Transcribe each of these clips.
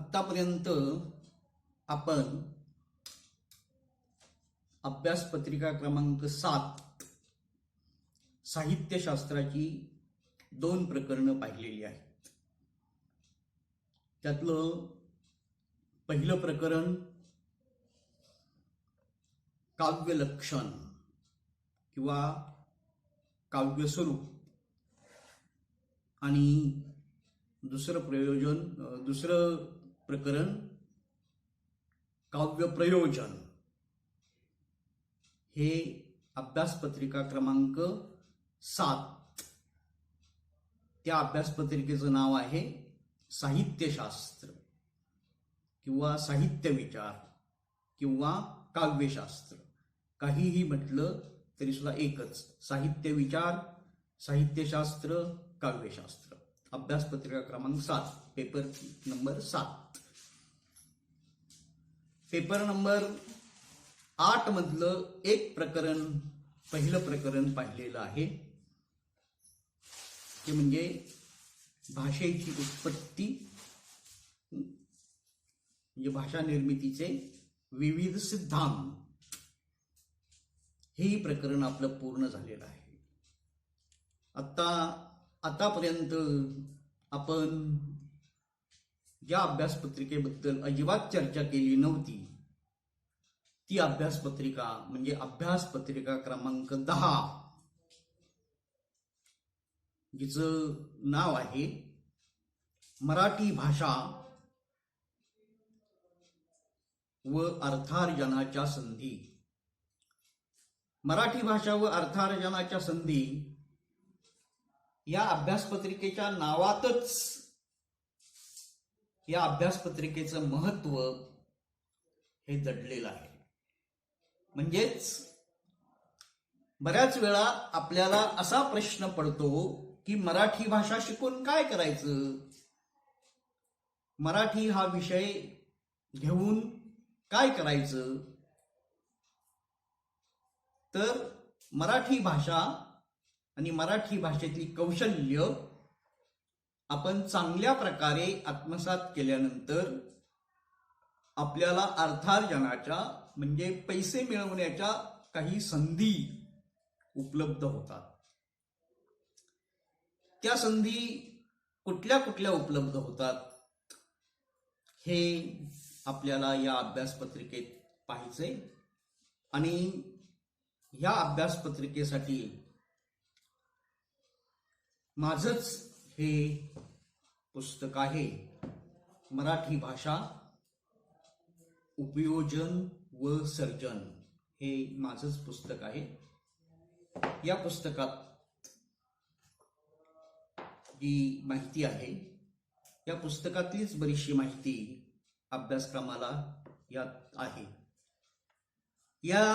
आत्तापर्यंत आपण अभ्यासपत्रिका क्रमांक 7 साहित्यशास्त्राची 2 प्रकरणं पाहिलेली आहेत. त्यातलं पहिलं प्रकरण काव्यलक्षण किंवा काव्यस्वरूप आणि दुसरं प्रकरण काव्यप्रयोजन. हे अभ्यासपत्रिका क्रमांक 7. त्या अभ्यासपत्रिकेचं नाव आहे साहित्यशास्त्र किंवा साहित्य विचार किंवा काव्यशास्त्र. काहीही म्हटलं तरी सुद्धा एकच, साहित्य विचार, साहित्यशास्त्र, काव्यशास्त्र. अभ्यासपत्रिका क्रमांक 7, पेपर नंबर 7. पेपर नंबर 8 मधलं एक प्रकरण, पहिलं प्रकरण पाहिलेलं आहे. ते म्हणजे भाषेची उत्पत्ती, म्हणजे भाषा निर्मितीचे विविध सिद्धांत. हे प्रकरण आपलं पूर्ण झालेलं आहे. आतापर्यंत आपण ज्या अभ्यासपत्रिकेबद्दल अजिबात चर्चा केली नव्हती ती अभ्यासपत्रिका म्हणजे अभ्यासपत्रिका क्रमांक 10, जिचं नाव आहे मराठी भाषा व अर्थार्जनाच्या संधी. मराठी भाषा व अर्थार्जनाच्या संधी या अभ्यासपत्रिकेच्या नावातच या अभ्यासपत्रिकेचं महत्व हे दडलेलं आहे. म्हणजेच बऱ्याच वेळा आपल्याला असा प्रश्न पडतो की मराठी भाषा शिकून काय करायचं, मराठी हा विषय घेऊन काय करायचं. तर मराठी भाषा आणि मराठी भाषेतली कौशल्य आपण चांगल्या प्रकारे आत्मसात केल्यानंतर आपल्याला अर्थार्जनाच्या म्हणजे पैसे मिळवण्याच्या काही संधी उपलब्ध होतात. त्या संधी कुठल्या कुठल्या उपलब्ध होतात हे आपल्याला या अभ्यासपत्रिकेत पाहायचंय. आणि या अभ्यासपत्रिकेसाठी माझंच हे पुस्तक आहे, मराठी भाषा उपयोजन व सर्जन. हे माझंच पुस्तक आहे. या पुस्तकात जी माहिती आहे, या पुस्तकातलीच बरीचशी माहिती अभ्यासक्रमाला यात आहे. या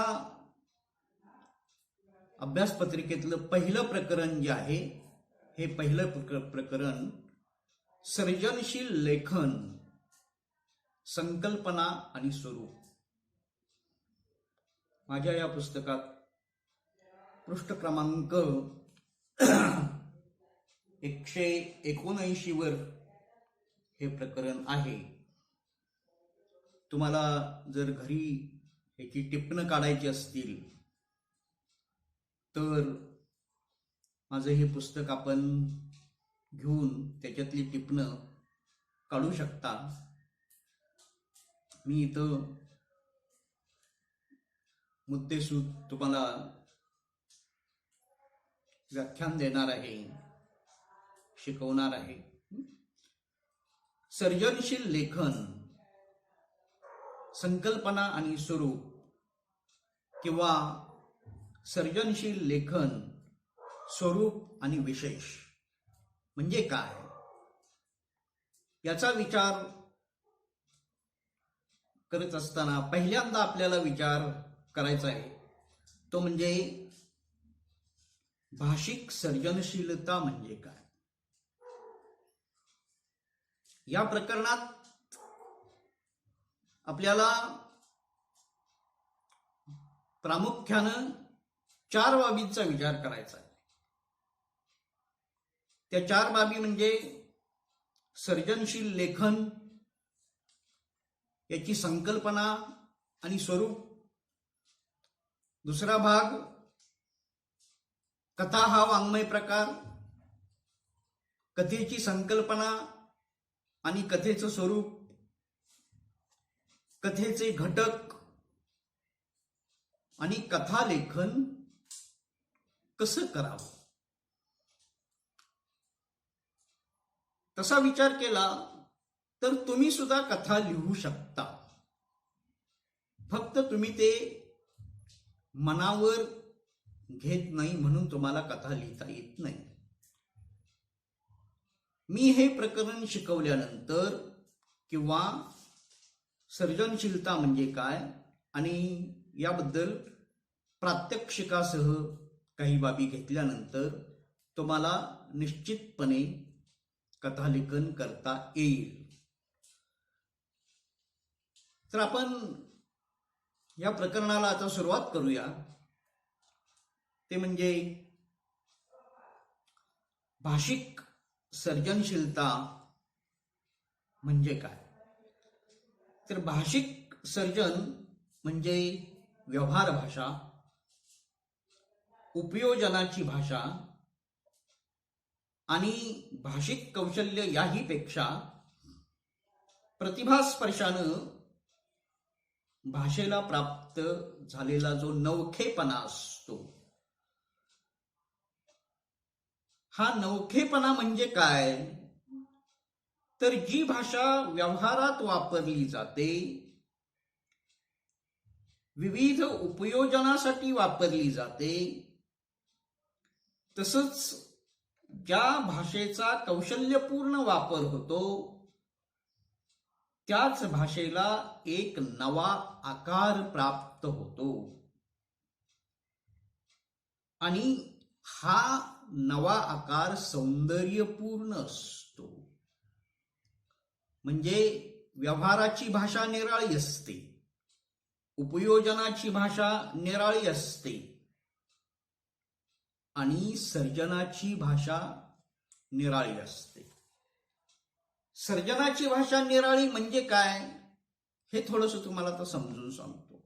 अभ्यासपत्रिकेतलं पहिलं प्रकरण जे आहे, हे पहिलं प्रकरण सर्जनशील लेखन, संकल्पना आणि स्वरूप. माझ्या या पुस्तकात पृष्ठ क्रमांक 179 वर हे प्रकरण आहे. तुम्हाला जर घरी ह्याची टिपणं काढायची असतील तर माझं हे पुस्तक आपण घेऊन त्याच्यातली टिपणं काढू शकता. मी इथं मुद्देसूद तुम्हाला व्याख्यान देणार आहे, शिकवणार आहे. सर्जनशील लेखन, संकल्पना आणि स्वरूप किंवा सर्जनशील लेखन, स्वरूप आणि विशेष म्हणजे काय, याचा विचार करत असताना पहिल्यांदा आपल्याला विचार करायचा आहे तो म्हणजे भाषिक सर्जनशीलता म्हणजे काय. या प्रकरणात आपल्याला प्रामुख्यानं 4 बाबींचा विचार करायचा आहे. त्या 4 बाबी म्हणजे सर्जनशील लेखन, याची संकल्पना आणि स्वरूप. दुसरा भाग कथा हा वाङ्मय प्रकार, कथेची संकल्पना आणि कथेचं स्वरूप, कथेचे घटक आणि कथालेखन कसं करावं. तसा विचार केला तर तुम्ही सुद्धा कथा लिहू शकता. फक्त तुम्ही ते मनावर घेत नाही म्हणून तुम्हाला कथा लिहिता येत नाही. मी हे प्रकरण शिकवल्यानंतर किंवा सर्जनशीलता म्हणजे काय आणि याबद्दल प्रात्यक्षिकासह काही बाबी घेतल्यानंतर तुम्हाला निश्चितपणे कथालेखन करता येईल. तर आपण या प्रकरणाला आता सुरुवात करूया. ते म्हणजे भाषिक सर्जनशीलता म्हणजे काय. तर भाषिक सर्जन म्हणजे व्यवहार भाषा, उपयोजनाची भाषा आणि भाषिक कौशल्य याही पेक्षा प्रतिभास्पर्शानं भाषेला प्राप्त झालेला जो नवखेपणा असतो. हा नवखेपणा म्हणजे काय, तर जी भाषा व्यवहारात वापरली जाते, विविध उपयोजनासाठी वापरली जाते, तसंच ज्या भाषेचा कौशल्यपूर्ण वापर होतो त्याच भाषेला एक नवा आकार प्राप्त होतो आणि हा नवा आकार सौंदर्यपूर्ण असतो. म्हणजे व्यवहाराची भाषा निराळी असते, उपयोजनाची भाषा निराळी असते आणि सर्जनाची भाषा निराळी असते. सर्जनाची भाषा निराळी म्हणजे काय हे थोडंसं तुम्हाला आता समजून सांगतो.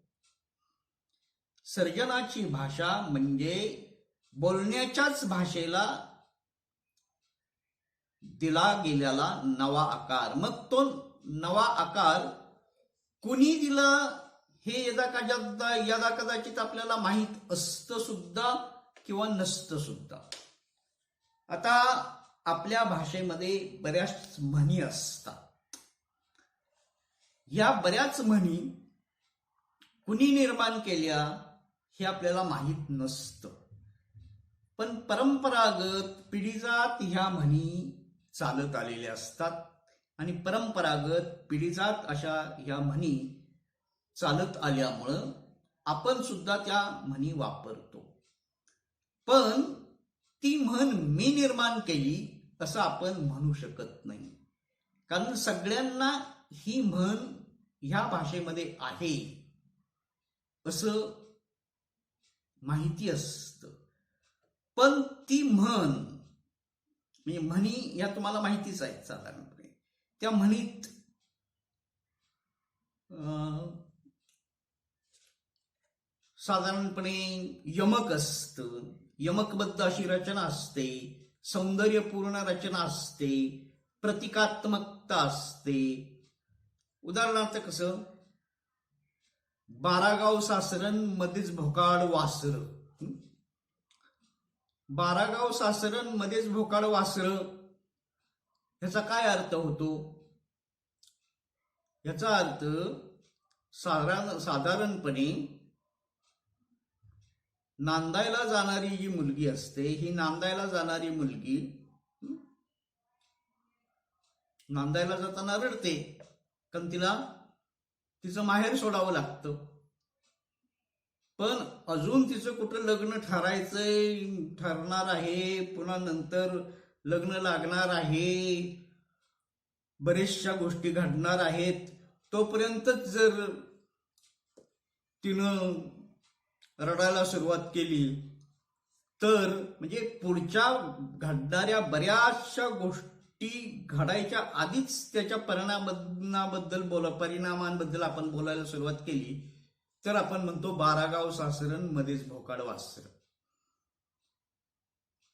सर्जनाची भाषा म्हणजे बोलण्याच्याच भाषेला दिला गेलेला नवा आकार. मग तो नवा आकार कुणी दिला हे यदा कदाचित आपल्याला माहीत असतं सुद्धा किंवा नसतं सुद्धा. आता आपल्या भाषेमध्ये बऱ्याच म्हणी असतात. या बऱ्याच म्हणी कुणी निर्माण केल्या हे आपल्याला माहीत नसतं, पण परंपरागत पिढीजात ह्या म्हणी चालत आलेल्या असतात आणि परंपरागत पिढीजात अशा ह्या म्हणी चालत आल्यामुळं आपण सुद्धा त्या म्हणी वापरतो. पण ती म्हण मी निर्माण केली असं आपण म्हणू शकत नाही, कारण सगळ्यांना ही म्हण ह्या भाषेमध्ये आहे असं माहिती असतं. पण ती म्हण म्हणजे म्हणी या तुम्हाला माहितीच आहेत साधारणपणे. त्या म्हणीत साधारणपणे यमक असतं, यमकबद्ध अशी रचना असते, सौंदर्यपूर्ण रचना असते, प्रतिकात्मकता असते. उदाहरणार्थ कसं, 12 गाव सासरन मध्येच भोकाड वासर. 12 गाव सासरन मध्येच भोकाड वासर ह्याचा काय अर्थ होतो. याचा अर्थ साधारणपणे नांदायला जाणारी जी मुलगी असते, ही नांदायला जाणारी मुलगी नांदायला जाताना रडते, कारण तिला तिचं माहेर सोडावं लागतं. पण अजून तिचं कुठं लग्न ठरणार आहे, पुन्हा नंतर लग्न लागणार आहे, बरेचशा गोष्टी घडणार आहेत. तोपर्यंतच जर तिनं रडायला सुरुवात केली तर म्हणजे पुढच्या घडणाऱ्या बऱ्याचशा गोष्टी गोष्टी घडायच्या आधीच त्याच्या परिणामांबद्दल आपण बोलायला सुरुवात केली तर आपण म्हणतो 12 गाव सासरण मध्येच भोकाड वासर.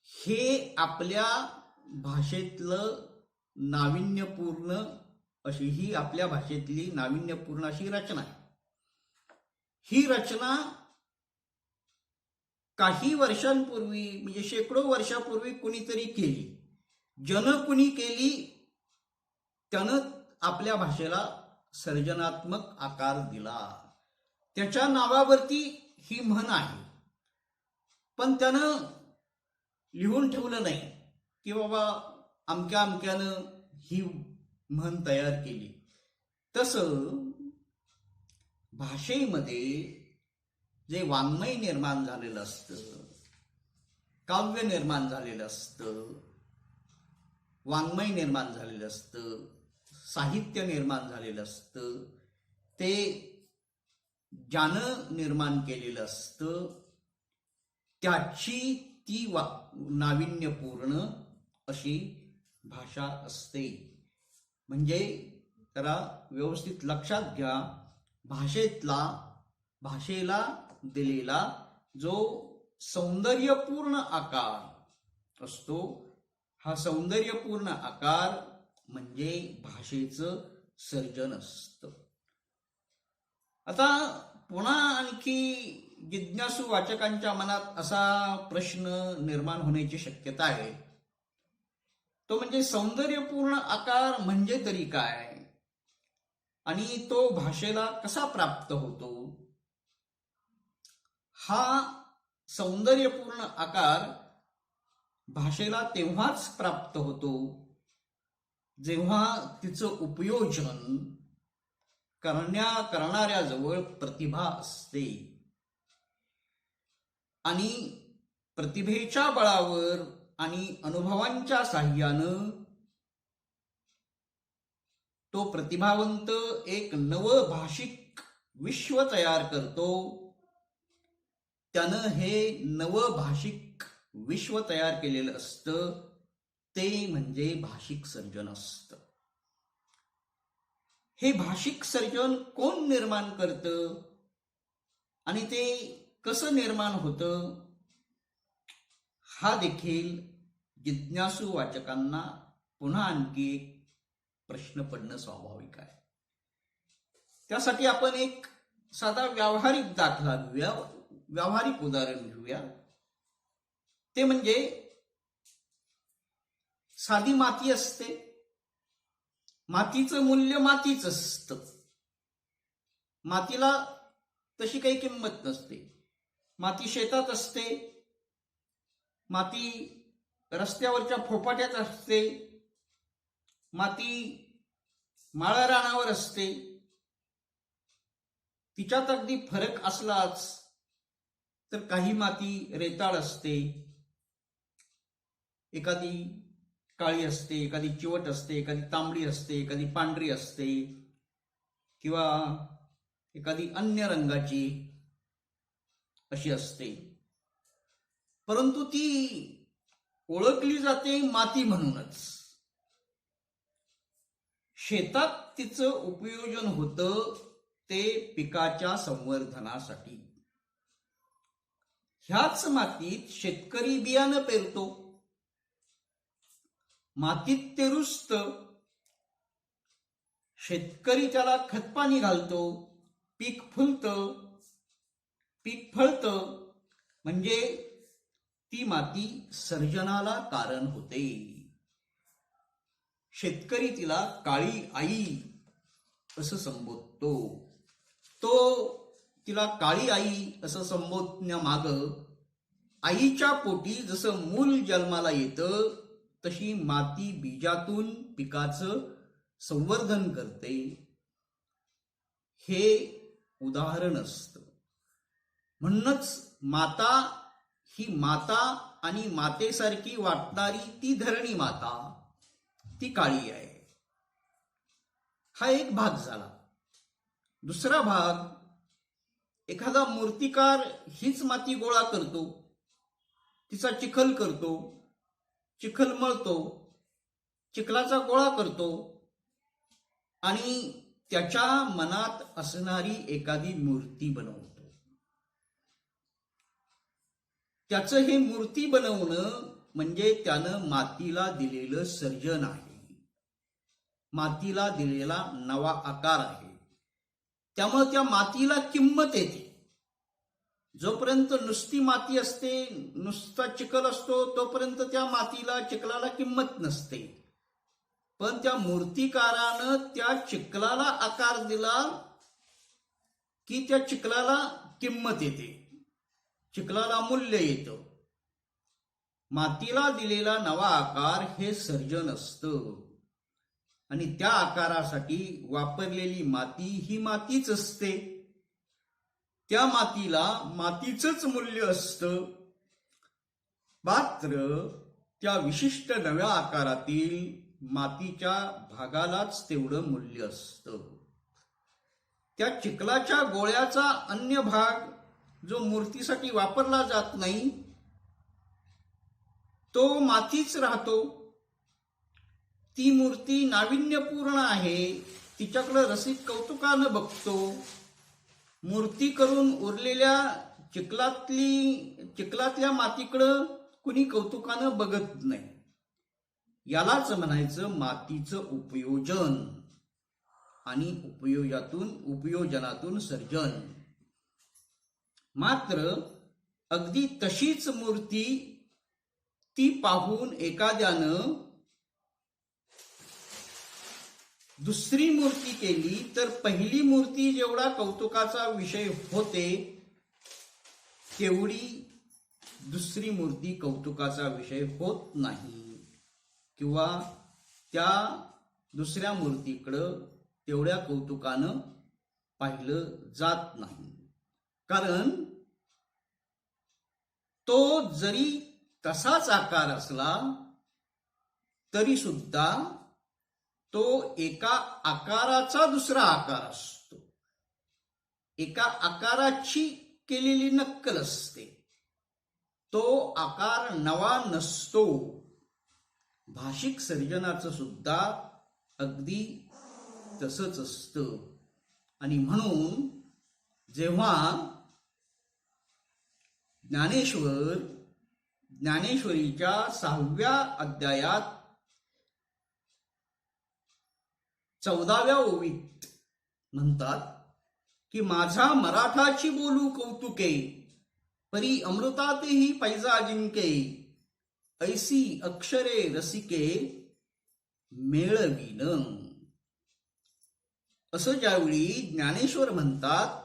हे आपल्या भाषेतलं नाविन्यपूर्ण ही आपल्या भाषेतली नाविन्यपूर्ण अशी रचना आहे. ही रचना काही वर्षांपूर्वी म्हणजे शेकडो वर्षापूर्वी कुणीतरी केली. कुणी केली त्यानं आपल्या भाषेला सर्जनात्मक आकार दिला. त्याच्या नावावरती ही म्हण आहे, पण त्यानं लिहून ठेवलं नाही की बाबा अमक्या अमक्यानं ही म्हण तयार केली. तसं भाषेमध्ये जे वाङ्मय निर्माण झालेलं असतं, काव्य निर्माण झालेलं असतं, वाङ्मय निर्माण झालेलं असतं, साहित्य निर्माण झालेलं असतं, ते ज्यानं निर्माण केलेलं असतं त्याची ती नाविन्यपूर्ण अशी भाषा असते. म्हणजे जरा व्यवस्थित लक्षात घ्या, भाषेला दिलेला जो सौंदर्यपूर्ण आकार असतो, हा सौंदर्यपूर्ण आकार म्हणजे भाषेचं सर्जन असतं. आता पुन्हा आणखी जिज्ञासू वाचकांच्या मनात असा प्रश्न निर्माण होण्याची शक्यता आहे, तो म्हणजे सौंदर्यपूर्ण आकार म्हणजे तरी काय आणि तो भाषेला कसा प्राप्त होतो. हा सौंदर्यपूर्ण आकार भाषेला तेव्हाच प्राप्त होतो जेव्हा तिचं उपयोजन करणाऱ्याजवळ प्रतिभा असते आणि प्रतिभेच्या बळावर आणि अनुभवांच्या साह्यानं तो प्रतिभावंत एक नवभाषिक विश्व तयार करतो. त्यानं हे नवभाषिक विश्व तयार केलेलं असतं, ते म्हणजे भाषिक सर्जन असतं. हे भाषिक सर्जन कोण निर्माण करतं आणि ते कसं निर्माण होतं, हा देखील जिज्ञासू वाचकांना पुन्हा आणखी एक प्रश्न पडणं स्वाभाविक आहे. त्यासाठी आपण एक साधा व्यावहारिक दाखला घेऊया, व्यावहारिक उदाहरण घेऊया. ते म्हणजे साधी माती असते, मातीचं मूल्य मातीच असतं, मातीला तशी काही किंमत नसते. माती शेतात असते, माती रस्त्यावरच्या फोपाट्यात असते, माती माळा रानावर असते. तिच्यात अगदी फरक असलाच तर काही माती रेताळ असते, एखादी काळी असते, एखादी चिवट असते, एखादी तांबडी असते, एखादी पांढरी असते किंवा एखादी अन्य रंगाची अशी असते. परंतु ती ओळखली जाते माती म्हणूनच. शेतात तिचं उपयोजन होतं ते पिकाच्या संवर्धनासाठी. ह्याच मातीत शेतकरी बियाणं पेरतो, मातीत ते रुजतं, शेतकरी त्याला खतपाणी घालतो, पीक फुलतं, पीक फळतं, म्हणजे ती माती सर्जनाला कारण होते. शेतकरी तिला काळी आई असं संबोधतो. तो तिला काळी आई असं संबोधण्यामागं आईच्या पोटी जसं मूल जन्माला येतं तशी माती बीजातून पिकाचं संवर्धन करते, हे उदाहरण असतं. म्हणूनच माता ही माता आणि मातेसारखी वाटणारी ती धरणी माता ती काळी आहे. हा एक भाग झाला. दुसरा भाग, एखादा मूर्तिकार हीच माती गोळा करतो, तिचा चिखल करतो, चिखल मळतो चिखलाचा गोळा करतो आणि त्याच्या मनात असणारी एखादी मूर्ती बनवतो. त्याचं हे मूर्ती बनवणं म्हणजे त्यानं मातीला दिलेलं सर्जन आहे, मातीला दिलेला नवा आकार आहे. त्यामुळे त्या मातीला किंमत येते. जोपर्यंत नुसती माती असते, नुसता चिखल असतो, तोपर्यंत त्या मातीला, चिखलाला किंमत नसते. पण त्या मूर्तिकारानं त्या चिखलाला आकार दिला की त्या चिखलाला किंमत येते, चिखलाला मूल्य येतं. मातीला दिलेला नवा आकार हे सर्जन असतं आणि त्या आकारासाठी वापरलेली माती ही मातीच असते. त्या मातीला मातीचंच मूल्य असतं. मात्र त्या विशिष्ट नव्या आकारातील मातीच्या भागालाच तेवढं मूल्य असतं. त्या चिखलाच्या गोळ्याचा अन्य भाग जो मूर्तीसाठी वापरला जात नाही तो मातीच राहतो. ती मूर्ती नाविन्यपूर्ण आहे, तिच्याकडे रसिक कौतुकानं बघतो. मूर्ती करून उरलेल्या चिखलातल्या मातीकडं कुणी कौतुकानं बघत नाही. यालाच म्हणायचं मातीचं उपयोजन आणि उपयोजनातून सर्जन. मात्र अगदी तशीच मूर्ती ती पाहून एखाद्यानं दुसरी मूर्ती केली तर पहिली मूर्ती जेवढा कौतुकाचा विषय होते तेवढी दुसरी मूर्ती कौतुकाचा विषय होत नाही, किंवा त्या दुसऱ्या मूर्तीकडं तेवढ्या कौतुकानं पाहिलं जात नाही. कारण तो जरी तसाच आकार असला तरी सुद्धा तो एका आकाराचा दुसरा आकार असतो, एका आकाराची केलेली नक्कल असते. तो आकार नवा नसतो. भाषिक सर्जनाचं सुद्धा अगदी तसंच असतं. आणि म्हणून जेव्हा ज्ञानेश्वरीच्या 6व्या अध्यायात 14व्या ओवीत म्हणतात की माझा मराठाची बोलू कौतुके, परी अमृतातेही पैजा अजिंके, ऐसी अक्षरे रसिके मेळवीन. असं ज्यावेळी ज्ञानेश्वर म्हणतात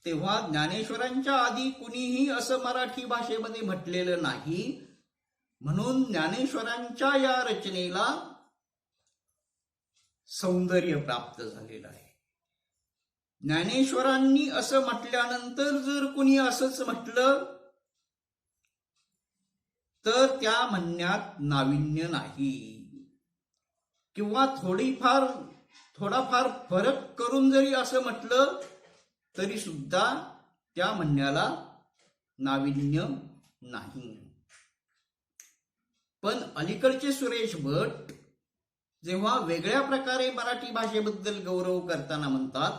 तेव्हा ज्ञानेश्वरांच्या आधी कुणीही असं मराठी भाषेमध्ये म्हटलेलं नाही. म्हणून ज्ञानेश्वरांच्या या रचनेला सौंदर्य प्राप्त झालेलं आहे. ज्ञानेश्वरांनी असं म्हटल्यानंतर जर कुणी असंच म्हटलं तर त्या म्हणण्यात नाविन्य नाही, किंवा थोडाफार फरक करून जरी असं म्हटलं तरी सुद्धा त्या म्हणण्याला नाविन्य नाही. पण अलीकडचे सुरेश भट जेव्हा वेगळ्या प्रकारे मराठी भाषेबद्दल गौरव करताना म्हणतात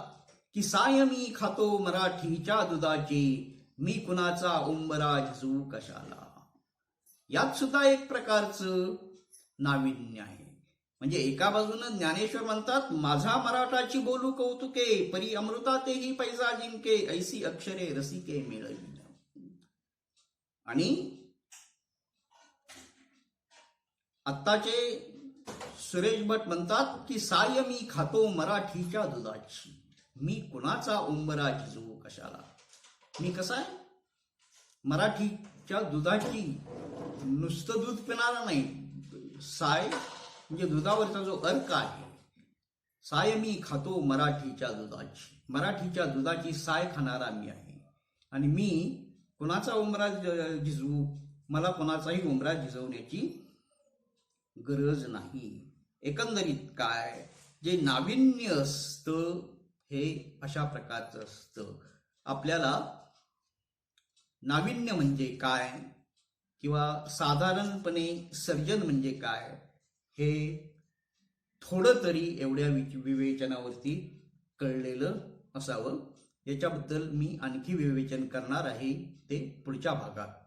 की साय मी खातो मराठीच्या दुधाची, मी कुणाचा उंबरा झिजवू कशाला, यात सुद्धा एक प्रकारचं नाविन्य आहे. म्हणजे एका बाजूनं ज्ञानेश्वर म्हणतात माझा मराठाची बोलू कौतुके, परी अमृतातेही पैजा जिंके, ऐसी अक्षरे रसिके मेळवीन. आणि आत्ताचे सुरेश भट म्हणतात की साय मी खातो मराठीच्या दुधाची, मी कुणाचा उंबरा झिजवू कशाला. मी कसा आहे, मराठीच्या दुधाची, नुसतं दूध पिणारा नाही. साय म्हणजे दुधावरचा जो अर्क आहे, साय मी खातो मराठीच्या दुधाची, मराठीच्या दुधाची साय खाणारा मी आहे. आणि मी कुणाचा उंबरा झिजवू, मला कुणाचाही उंबरा झिजवण्याची गरज नाही. एकंदरीत काय, जे नाविन्य असतं हे अशा प्रकारचं असतं. आपल्याला नाविन्य म्हणजे काय किंवा साधारणपणे सर्जन म्हणजे काय हे थोडं तरी एवढ्या विवेचनावरती कळलेलं असावं. याच्याबद्दल मी आणखी विवेचन करणार आहे ते पुढच्या भागात.